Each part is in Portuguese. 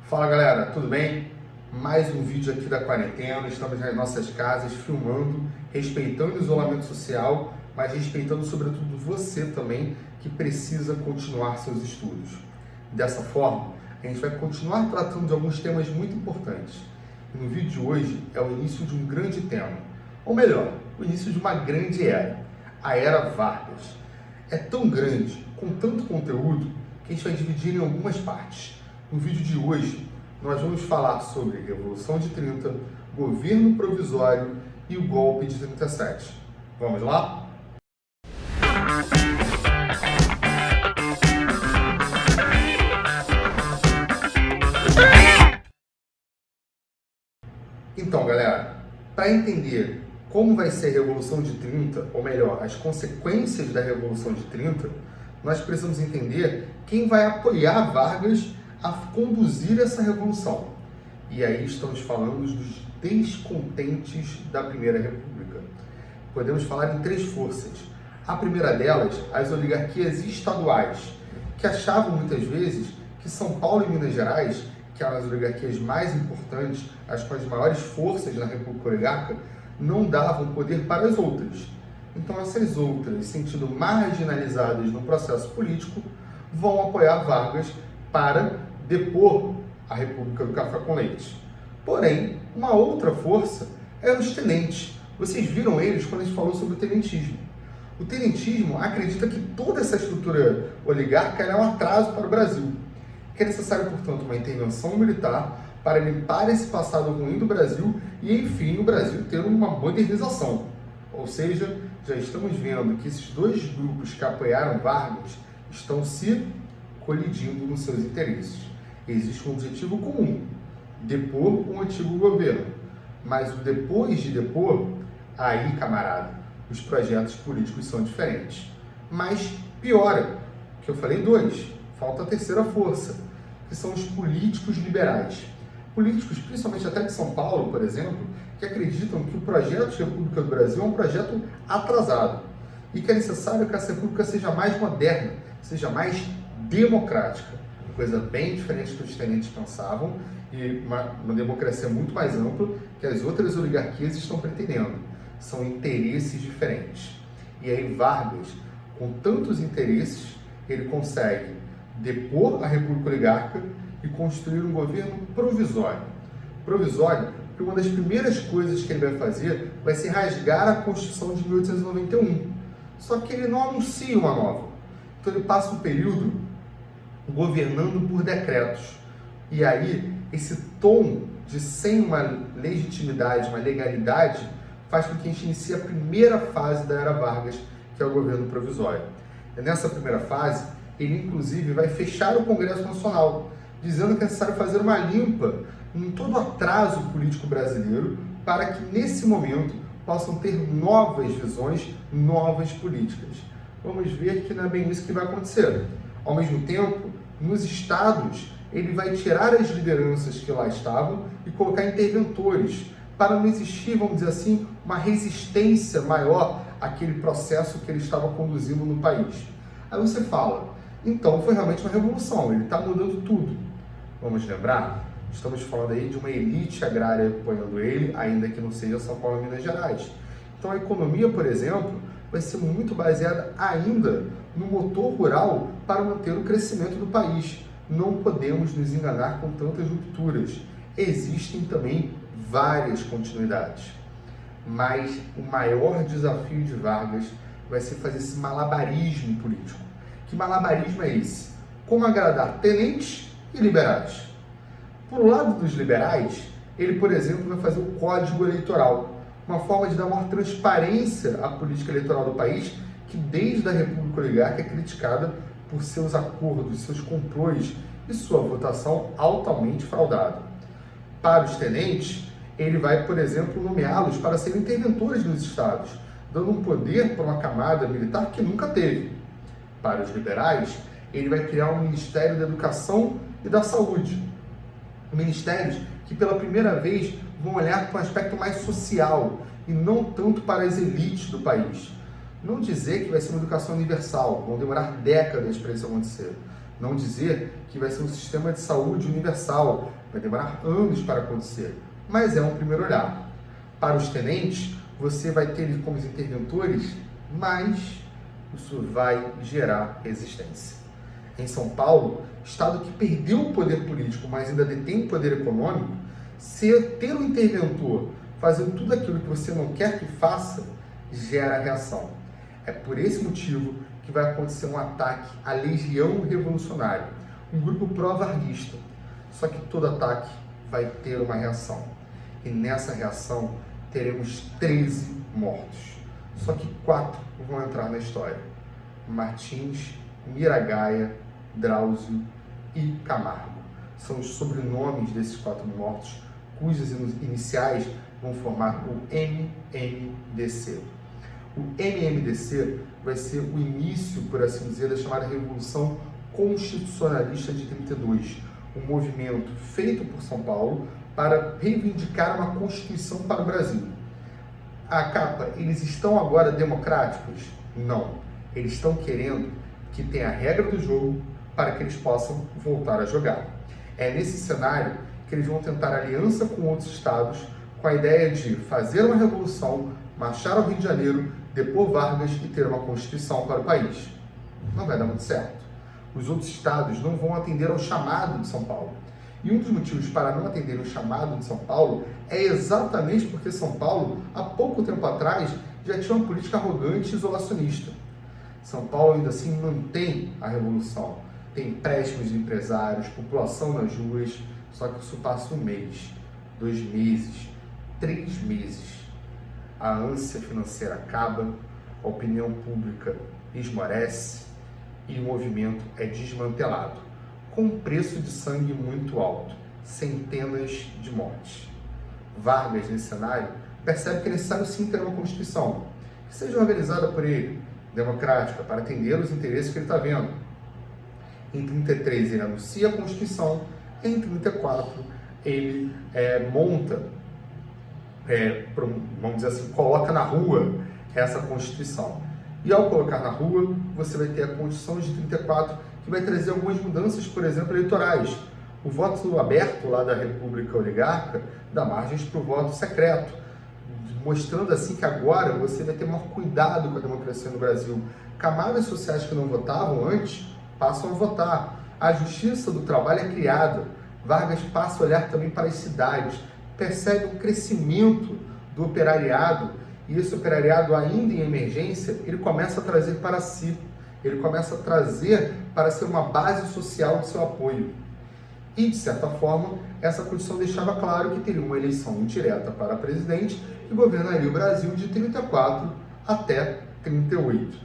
Fala galera, tudo bem? Mais um vídeo aqui da quarentena, estamos nas nossas casas filmando, respeitando o isolamento social, mas respeitando sobretudo você também que precisa continuar seus estudos. Dessa forma, a gente vai continuar tratando de alguns temas muito importantes. E no vídeo de hoje é o início de um grande tema, ou melhor, o início de uma grande era, a Era Vargas. É tão grande, com tanto conteúdo, que a gente vai dividir em algumas partes. No vídeo de hoje, nós vamos falar sobre Revolução de 30, governo provisório e o golpe de 37. Vamos lá? Então, galera, para entender como vai ser a Revolução de 30, ou melhor, as consequências da Revolução de 30, nós precisamos entender quem vai apoiar Vargas a conduzir essa revolução. E aí estamos falando dos descontentes da Primeira República. Podemos falar em três forças. A primeira delas, as oligarquias estaduais, que achavam muitas vezes que São Paulo e Minas Gerais, que eram as oligarquias mais importantes, as com as maiores forças na República Oligarca, não davam poder para as outras. Então essas outras, sentindo marginalizadas no processo político, vão apoiar Vargas para depor a República do Café com Leite. Porém, uma outra força é os tenentes. Vocês viram eles quando a gente falou sobre o tenentismo. O tenentismo acredita que toda essa estrutura oligárquica é um atraso para o Brasil, que é necessário, portanto, uma intervenção militar para limpar esse passado ruim do Brasil e, enfim, o Brasil ter uma modernização. Ou seja, já estamos vendo que esses dois grupos que apoiaram Vargas estão se colidindo nos seus interesses. Existe um objetivo comum, depor o antigo governo. Mas o depois de depor, aí, camarada, os projetos políticos são diferentes. Mas piora, que eu falei dois, falta a terceira força, que são os políticos liberais. Políticos, principalmente até de São Paulo, por exemplo, que acreditam que o projeto de República do Brasil é um projeto atrasado e que é necessário que essa República seja mais moderna, seja mais democrática. Coisa bem diferente do que os tenentes pensavam e uma democracia muito mais ampla que as outras oligarquias estão pretendendo. São interesses diferentes. E aí Vargas, com tantos interesses, ele consegue depor a República Oligarca e construir um governo provisório. Provisório, porque uma das primeiras coisas que ele vai fazer vai ser rasgar a Constituição de 1891. Só que ele não anuncia uma nova. Então ele passa um período governando por decretos. E aí, esse tom de sem uma legitimidade, uma legalidade, faz com que a gente inicie a primeira fase da Era Vargas, que é o governo provisório. E nessa primeira fase, ele inclusive vai fechar o Congresso Nacional, dizendo que é necessário fazer uma limpa em todo o atraso político brasileiro, para que nesse momento possam ter novas visões, novas políticas. Vamos ver que não é bem isso que vai acontecer. Ao mesmo tempo, nos estados, ele vai tirar as lideranças que lá estavam e colocar interventores, para não existir, vamos dizer assim, uma resistência maior àquele processo que ele estava conduzindo no país. Aí você fala, então foi realmente uma revolução, ele está mudando tudo. Vamos lembrar? Estamos falando aí de uma elite agrária apoiando ele, ainda que não seja São Paulo e Minas Gerais. Então a economia, por exemplo, vai ser muito baseada ainda no motor rural para manter o crescimento do país. Não podemos nos enganar com tantas rupturas. Existem também várias continuidades. Mas o maior desafio de Vargas vai ser fazer esse malabarismo político. Que malabarismo é esse? Como agradar tenentes e liberais. Por lado dos liberais, ele, por exemplo, vai fazer o Código Eleitoral, uma forma de dar maior transparência à política eleitoral do país, que desde a República Oligarca é criticada por seus acordos, seus controles e sua votação altamente fraudada. Para os tenentes, ele vai, por exemplo, nomeá-los para serem interventores nos estados, dando um poder para uma camada militar que nunca teve. Para os liberais, ele vai criar um Ministério da Educação e da Saúde. Ministérios que pela primeira vez vão olhar para um aspecto mais social e não tanto para as elites do país. Não dizer que vai ser uma educação universal, vão demorar décadas para isso acontecer, Não dizer que vai ser um sistema de saúde universal, vai demorar anos para acontecer, mas é um primeiro olhar. Para os tenentes, você vai ter eles como os interventores, mas isso vai gerar resistência. Em São Paulo, estado que perdeu o poder político, mas ainda detém o poder econômico, ter um interventor fazendo tudo aquilo que você não quer que faça, gera reação. É por esse motivo que vai acontecer um ataque à Legião Revolucionária, um grupo pró-varguista. Só que todo ataque vai ter uma reação. E nessa reação teremos 13 mortos. Só que 4 vão entrar na história: Martins, Miragaia, Drauzio e Camargo. São os sobrenomes desses 4 mortos, cujas iniciais vão formar o MMDC. O MMDC vai ser o início, por assim dizer, da chamada Revolução Constitucionalista de 32, um movimento feito por São Paulo para reivindicar uma Constituição para o Brasil. A capa, eles estão agora democráticos? Não. Eles estão querendo que tenha a regra do jogo para que eles possam voltar a jogar. É nesse cenário que eles vão tentar aliança com outros estados com a ideia de fazer uma revolução, marchar ao Rio de Janeiro, depor Vargas e ter uma Constituição para o país. Não vai dar muito certo. Os outros estados não vão atender ao chamado de São Paulo. E um dos motivos para não atender o chamado de São Paulo é exatamente porque São Paulo, há pouco tempo atrás, já tinha uma política arrogante e isolacionista. São Paulo ainda assim mantém a revolução. Tem empréstimos de empresários, população nas ruas, só que isso passa 1 mês, 2 meses, 3 meses. A ânsia financeira acaba, a opinião pública esmorece e o movimento é desmantelado, com um preço de sangue muito alto, centenas de mortes. Vargas, nesse cenário, percebe que é necessário sim ter uma Constituição, que seja organizada por ele, democrática, para atender os interesses que ele está vendo. Em 33 ele anuncia a Constituição, em 34 ele monta, vamos dizer assim, coloca na rua essa Constituição. E ao colocar na rua, você vai ter a Constituição de 34, que vai trazer algumas mudanças, por exemplo, eleitorais. O voto aberto lá da República Oligarca dá margens para o voto secreto, mostrando assim que agora você vai ter maior cuidado com a democracia no Brasil. Camadas sociais que não votavam antes passam a votar. A Justiça do Trabalho é criada. Vargas passa a olhar também para as cidades, percebe um crescimento do operariado, e esse operariado ainda em emergência, ele começa a trazer para si, ele começa a trazer para ser uma base social de seu apoio. E, de certa forma, essa Constituição deixava claro que teria uma eleição indireta para presidente que governaria o Brasil de 34 até 38.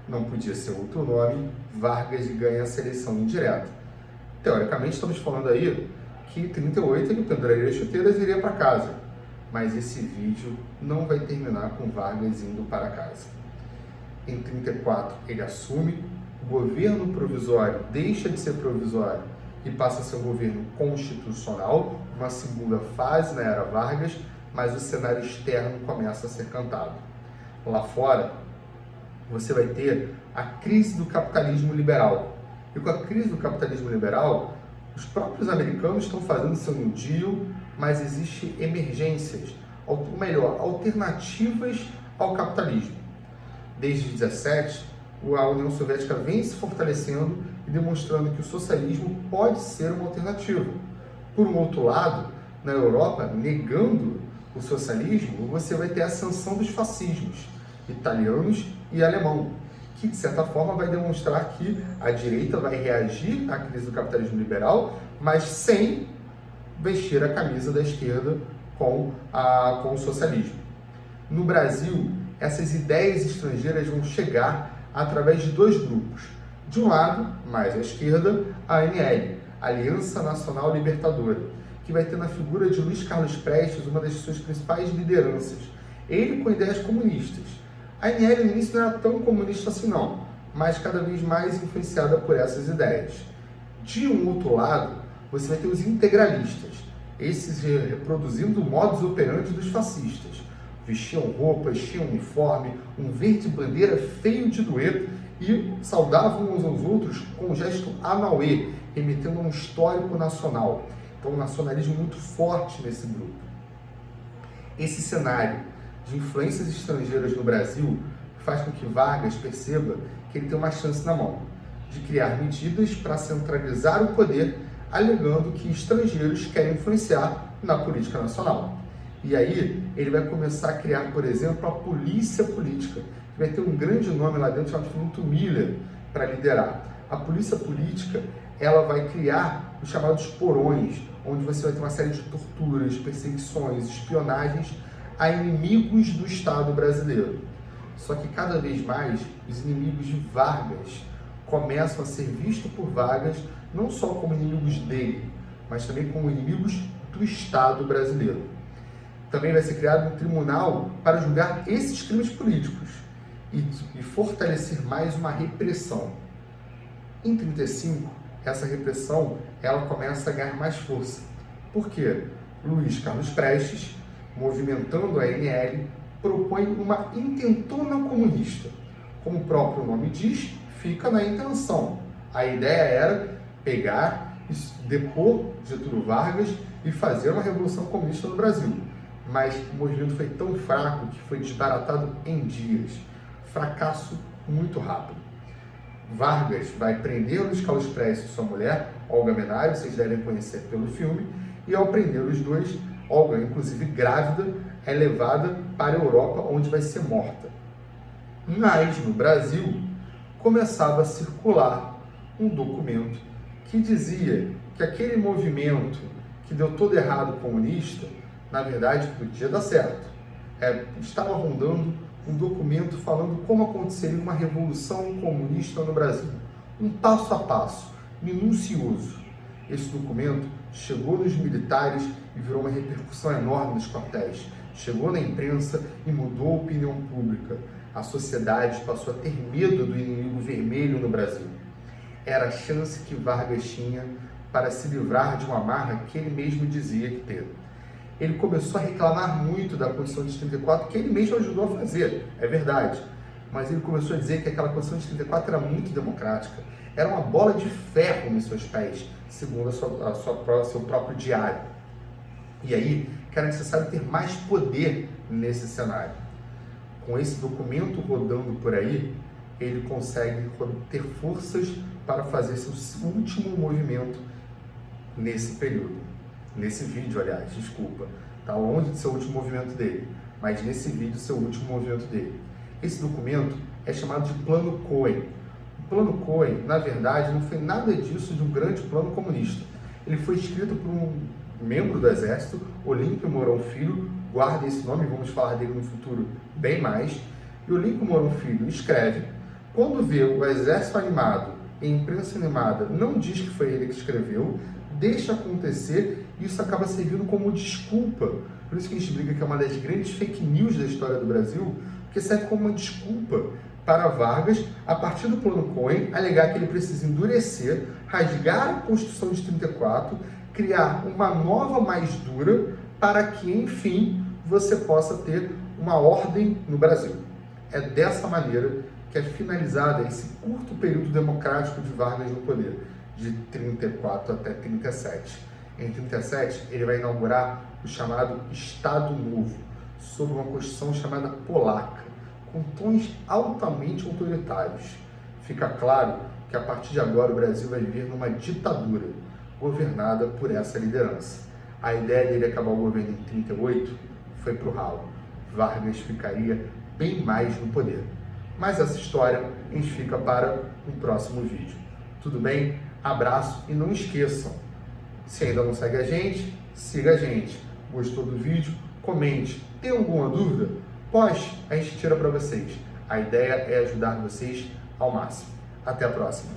Não podia ser outro nome, Vargas ganha essa eleição indireta. Teoricamente, estamos falando aí que em 38 ele penduraria as chuteiras e iria para casa. Mas esse vídeo não vai terminar com Vargas indo para casa. Em 34 ele assume, o governo provisório deixa de ser provisório e passa a ser um governo constitucional, uma segunda fase na era Vargas, mas o cenário externo começa a ser cantado. Lá fora, você vai ter a crise do capitalismo liberal. E com a crise do capitalismo liberal, os próprios americanos estão fazendo seu New Deal, mas existem emergências, ou melhor, alternativas ao capitalismo. Desde 17, a União Soviética vem se fortalecendo e demonstrando que o socialismo pode ser uma alternativa. Por um outro lado, na Europa, negando o socialismo, você vai ter a ascensão dos fascismos, italianos e alemão, que de certa forma vai demonstrar que a direita vai reagir à crise do capitalismo liberal, mas sem vestir a camisa da esquerda com o socialismo. No Brasil, essas ideias estrangeiras vão chegar através de 2 grupos. De um lado, mais à esquerda, a ANL, Aliança Nacional Libertadora, que vai ter na figura de Luiz Carlos Prestes uma das suas principais lideranças, ele com ideias comunistas. A ANL no início não era tão comunista assim não, mas cada vez mais influenciada por essas ideias. De um outro lado, você vai ter os integralistas, esses reproduzindo o modus operandi dos fascistas. Vestiam roupas, tinham uniforme, um verde bandeira feio de doer e saudavam uns aos outros com um gesto anauê, remetendo a um histórico nacional. Então, um nacionalismo muito forte nesse grupo. Esse cenário de influências estrangeiras no Brasil faz com que Vargas perceba que ele tem uma chance na mão de criar medidas para centralizar o poder, alegando que estrangeiros querem influenciar na política nacional. E aí ele vai começar a criar, por exemplo, a polícia política, que vai ter um grande nome lá dentro chamado Finuto Miller para liderar. A polícia política, ela vai criar os chamados porões, onde você vai ter uma série de torturas, perseguições, espionagens a inimigos do Estado brasileiro. Só que cada vez mais os inimigos de Vargas começam a ser vistos por Vargas não só como inimigos dele, mas também como inimigos do Estado brasileiro. Também vai ser criado um tribunal para julgar esses crimes políticos e fortalecer mais uma repressão. Em 1935, essa repressão ela começa a ganhar mais força. Por quê? Luiz Carlos Prestes, movimentando a ANL, propõe uma intentona comunista. Como o próprio nome diz, fica na intenção. A ideia era pegar, depor Getúlio Vargas e fazer uma revolução comunista no Brasil. Mas o movimento foi tão fraco que foi desbaratado em dias. Fracasso muito rápido. Vargas vai prender Luiz Carlos Prestes e sua mulher, Olga Menário, vocês devem conhecer pelo filme, e ao prender os dois, Olga, inclusive grávida, é levada para a Europa, onde vai ser morta. Mas, no Brasil, começava a circular um documento que dizia que aquele movimento que deu todo errado comunista, na verdade, podia dar certo. Estava rondando um documento falando como aconteceria uma revolução comunista no Brasil. Um passo a passo, minucioso. Esse documento chegou nos militares e virou uma repercussão enorme nos quartéis. Chegou na imprensa e mudou a opinião pública. A sociedade passou a ter medo do inimigo vermelho no Brasil. Era a chance que Vargas tinha para se livrar de uma amarra que ele mesmo dizia que ter. Ele começou a reclamar muito da Constituição de 34, que ele mesmo ajudou a fazer, é verdade. Mas ele começou a dizer que aquela Constituição de 34 era muito democrática, era uma bola de ferro nos seus pés, segundo seu próprio diário. E aí, que era necessário ter mais poder nesse cenário. Com esse documento rodando por aí, ele consegue ter forças para fazer seu último movimento nesse período. Nesse vídeo, aliás, desculpa, está longe de ser o último movimento dele, mas nesse vídeo, seu último movimento dele. Esse documento é chamado de Plano Cohen. O Plano Cohen, na verdade, não foi nada disso de um grande plano comunista. Ele foi escrito por um membro do Exército, Olímpio Mourão Filho, guardem esse nome, vamos falar dele no futuro bem mais. E Olímpio Mourão Filho escreve, quando vê o Exército animado e a imprensa animada não diz que foi ele que escreveu, deixa acontecer, e isso acaba servindo como desculpa. Por isso que a gente briga que é uma das grandes fake news da história do Brasil, porque serve como uma desculpa para Vargas, a partir do Plano Cohen, alegar que ele precisa endurecer, rasgar a Constituição de 34, criar uma nova mais dura, para que, enfim, você possa ter uma ordem no Brasil. É dessa maneira que é finalizada esse curto período democrático de Vargas no poder, de 34 até 37. Em 37, ele vai inaugurar o chamado Estado Novo, sob uma Constituição chamada Polaca, com tons altamente autoritários. Fica claro que a partir de agora o Brasil vai viver numa ditadura, governada por essa liderança. A ideia dele acabar o governo em 38 foi pro ralo. Vargas ficaria bem mais no poder. Mas essa história a gente fica para um próximo vídeo. Tudo bem? Abraço e não esqueçam, se ainda não segue a gente, siga a gente. Gostou do vídeo? Comente. Tem alguma dúvida? Poste, a gente tira para vocês. A ideia é ajudar vocês ao máximo. Até a próxima.